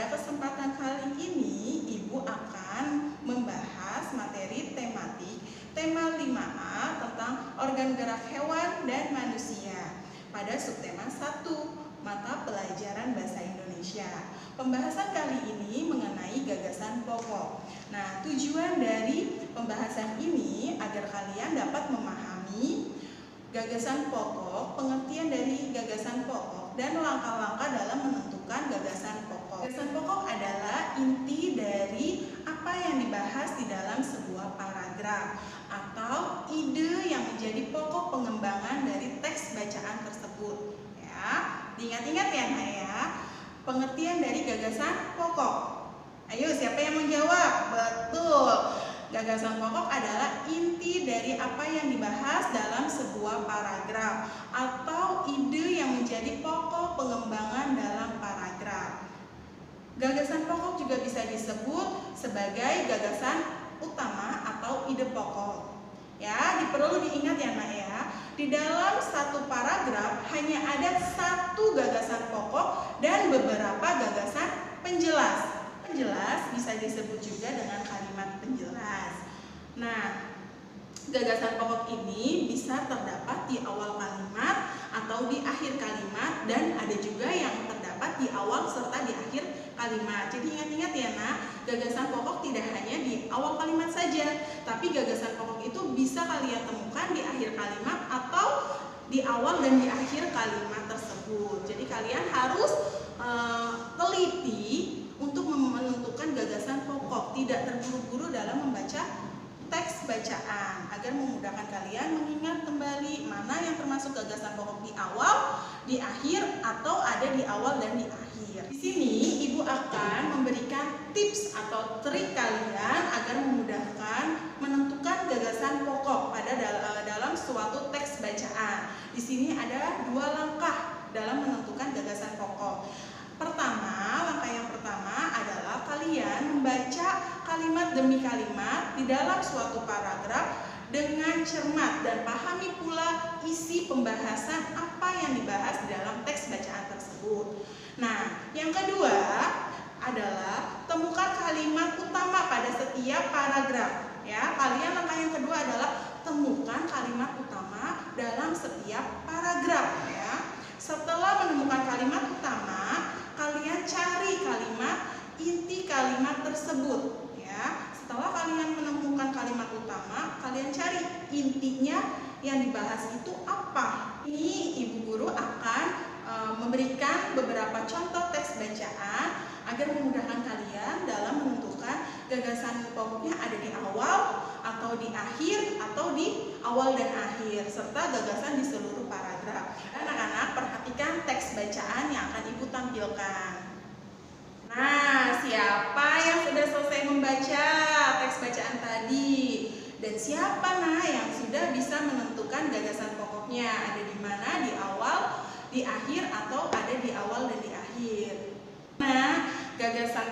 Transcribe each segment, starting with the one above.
Pada kesempatan kali ini, Ibu akan membahas materi tematik tema 5A tentang organ gerak hewan dan manusia pada subtema 1, mata pelajaran bahasa Indonesia. Pembahasan kali ini mengenai gagasan pokok. Nah, tujuan dari pembahasan ini agar kalian dapat memahami gagasan pokok, pengertian dari gagasan pokok, dan langkah-langkah dalam menentukan gagasan pokok. Gagasan pokok adalah inti dari apa yang dibahas di dalam sebuah paragraf atau ide yang menjadi pokok pengembangan dari teks bacaan tersebut. Ya, diingat-ingat ya, Nak ya. Pengertian dari gagasan pokok. Ayo, siapa yang menjawab? Betul. Gagasan pokok adalah inti dari apa yang dibahas dalam sebuah paragraf atau ide yang menjadi pokok pengembangan dalam paragraf. Gagasan pokok juga bisa disebut sebagai gagasan utama atau ide pokok. Ya, perlu diingat ya, Nak ya. Di dalam satu paragraf hanya ada satu gagasan pokok dan beberapa gagasan penjelas. Penjelas bisa disebut juga dengan kalimat penjelas. Nah, gagasan pokok ini bisa terdapat di awal kalimat atau di akhir kalimat, dan ada juga yang terdapat di awal serta di akhir kalimat. Jadi ingat-ingat ya, Nak, gagasan pokok tidak hanya di awal kalimat saja, tapi gagasan pokok itu bisa kalian temukan di akhir kalimat atau di awal dan di akhir kalimat tersebut. Jadi kalian harus teliti untuk menentukan gagasan pokok, tidak terburu-buru dalam membaca teks bacaan agar memudahkan kalian mengingat kembali mana yang termasuk gagasan pokok di awal, di akhir, atau ada di awal dan di akhir. Di sini Ibu akan memberikan tips atau trik kalian agar memudahkan menentukan gagasan pokok pada dalam suatu teks bacaan. Di sini ada 2 langkah dalam menentukan gagasan pokok. Langkah yang pertama adalah kalian membaca kalimat demi kalimat di dalam suatu paragraf dengan cermat dan pahami pula isi pembahasan apa yang dibahas di dalam teks bacaan tersebut. Nah, yang kedua adalah temukan kalimat utama pada setiap paragraf. Ya, langkah yang kedua adalah temukan kalimat utama dalam setiap paragraf. Ya. Setelah menemukan kalimat utama, kalian cari kalimat inti kalimat tersebut. Ya, setelah kalian menemukan kalimat utama, kalian cari intinya yang dibahas itu apa. Ini Ibu Guru akan memberikan beberapa contoh teks bacaan agar memudahkan kalian dalam menentukan gagasan pokoknya ada di awal atau di akhir atau di awal dan akhir serta gagasan di seluruh paragraf. Anak-anak, perhatikan teks bacaan yang akan Ibu tampilkan. Nah, siapa yang sudah selesai membaca teks bacaan tadi? Dan siapa yang sudah bisa menentukan gagasan pokoknya ada di mana, di awal, di akhir, atau ada di awal dan di akhir? Nah, gagasan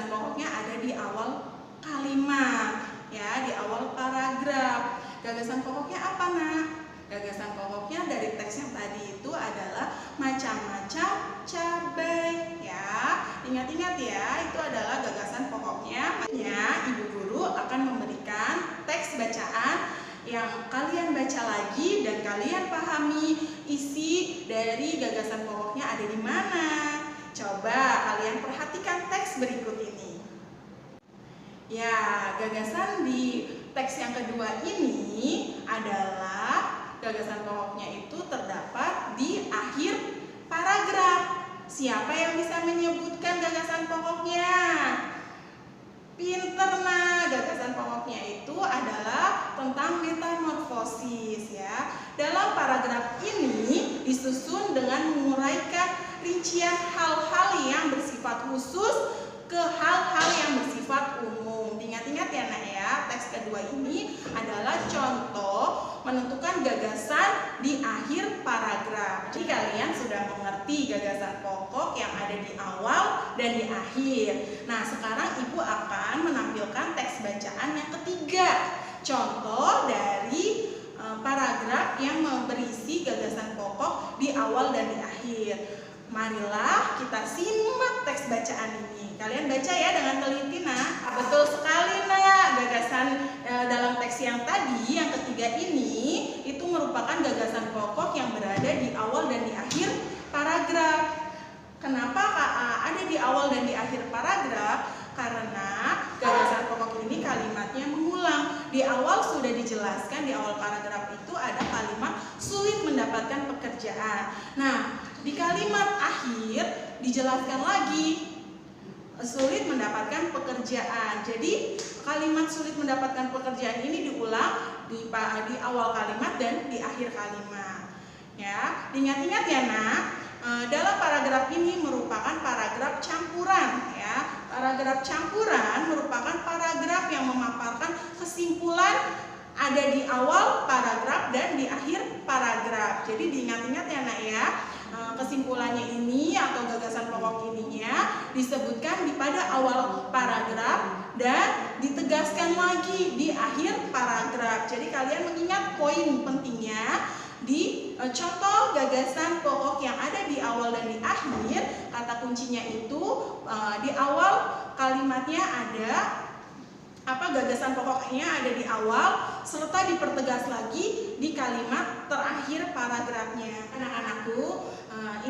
pokoknya ada di awal kalimat, ya, di awal paragraf. Gagasan pokoknya apa, Nak? Gagasan pokoknya dari teks yang tadi itu adalah macam-macam cabai, ya. Ingat-ingat ya, itu adalah gagasan pokoknya. Ibu Guru akan memberikan teks bacaan yang kalian baca lagi dan kalian pahami isi dari gagasan pokoknya ada di mana. Coba kalian perhatikan teks berikut ini. Ya, gagasan di teks yang kedua ini adalah gagasan pokoknya itu terdapat di akhir paragraf. Siapa yang bisa menyebutkan gagasan pokoknya? Pinter, nah, gagasan pokoknya itu adalah tentang metamorfosis, ya. Dalam paragraf ini disusun dengan menguraikan rincian hal-hal yang bersifat khusus ke hal-hal yang bersifat umum. Ingat-ingat ya, Nak ya, teks kedua ini adalah contoh menentukan gagasan di akhir paragraf. Jadi kalian sudah mengerti gagasan pokok yang ada di awal dan di akhir. Nah, sekarang Ibu akan menampilkan teks bacaan yang ketiga. Contoh dari paragraf yang berisi gagasan pokok di awal dan di akhir. Marilah kita simak teks bacaan ini. Kalian baca ya dengan teliti, nak. Betul sekali, nak. Gagasan dalam teks yang tadi, yang ketiga ini, itu merupakan gagasan pokok yang berada di awal dan di akhir paragraf. Kenapa ada di awal dan di akhir paragraf? Karena gagasan pokok ini kalimatnya mengulang. Di awal sudah dijelaskan, di awal paragraf itu ada kalimat sulit mendapatkan pekerjaan. Nah, di kalimat akhir dijelaskan lagi sulit mendapatkan pekerjaan. Jadi kalimat sulit mendapatkan pekerjaan ini diulang di awal kalimat dan di akhir kalimat. Ya, diingat-ingat ya, nak. Dalam paragraf ini merupakan paragraf campuran, ya. Paragraf campuran merupakan paragraf yang memaparkan kesimpulan ada di awal paragraf dan di akhir paragraf. Jadi diingat-ingat ya, nak, ya. Kesimpulannya ini atau gagasan pokok ininya disebutkan pada awal paragraf dan ditegaskan lagi di akhir paragraf. Jadi kalian mengingat poin pentingnya di contoh gagasan pokok yang ada di awal dan di akhir. Kata kuncinya itu di awal kalimatnya ada gagasan pokoknya ada di awal serta dipertegas lagi di kalimat terakhir paragrafnya. Anak-anakku,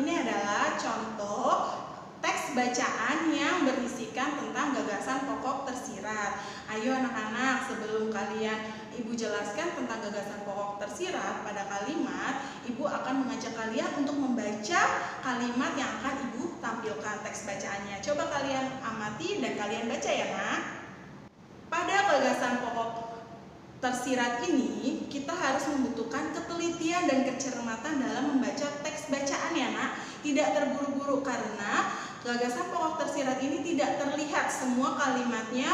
ini adalah contoh teks bacaan yang berisikan tentang gagasan pokok tersirat. Ayo anak-anak, sebelum Ibu jelaskan tentang gagasan pokok tersirat pada kalimat, Ibu akan mengajak kalian untuk membaca kalimat yang akan Ibu tampilkan teks bacaannya. Coba kalian amati dan kalian baca ya, nak. Pada gagasan pokok tersirat ini, kita harus membutuhkan ketelitian dan kecermatan dalam membaca teks bacaan ya, nak. Tidak terburu-buru karena gagasan pokok tersirat ini tidak terlihat semua kalimatnya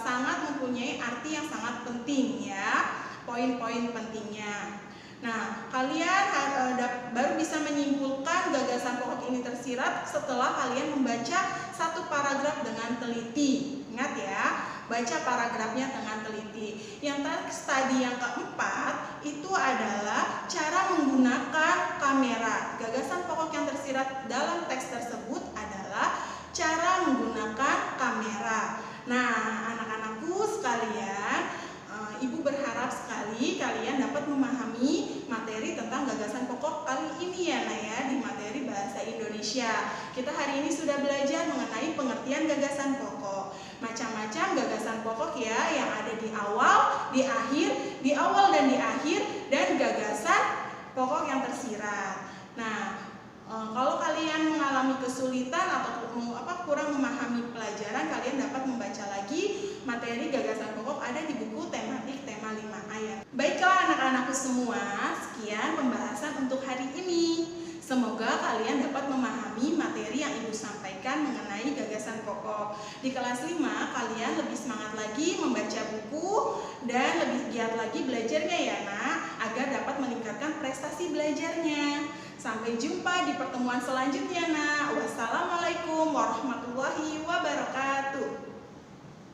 sangat mempunyai arti yang sangat penting ya, poin-poin pentingnya. Nah, kalian baru bisa menyimpulkan gagasan pokok ini tersirat setelah kalian membaca satu paragraf dengan teliti. Ingat ya, baca paragrafnya dengan teliti. Yang teks tadi yang keempat itu adalah cara menggunakan kamera. Gagasan pokok yang tersirat dalam teks tersebut adalah cara menggunakan kamera. Nah, anak-anakku sekalian, Ibu berharap sekali kalian dapat memahami materi tentang gagasan pokok kali ini ya, Nak, ya, di materi bahasa Indonesia. Kita hari ini sudah belajar mengenai pengertian gagasan pokok. Macam-macam gagasan pokok ya, yang ada di awal, di akhir, di awal dan di akhir, dan gagasan pokok yang tersirat. Nah, kalau kalian mengalami kesulitan atau kurang memahami pelajaran, kalian dapat membaca lagi materi gagasan pokok ada di buku tematik tema 5 ayat. Baiklah anak-anakku semua, sekian pembahasan untuk hari ini. Semoga kalian dapat memahami materi yang Ibu sampaikan mengenai gagasan pokok. Di kelas 5 kalian lebih semangat lagi membaca buku dan lebih giat lagi belajarnya ya, nak, agar dapat meningkatkan prestasi belajarnya. Sampai jumpa di pertemuan selanjutnya, nak. Wassalamualaikum warahmatullahi wabarakatuh.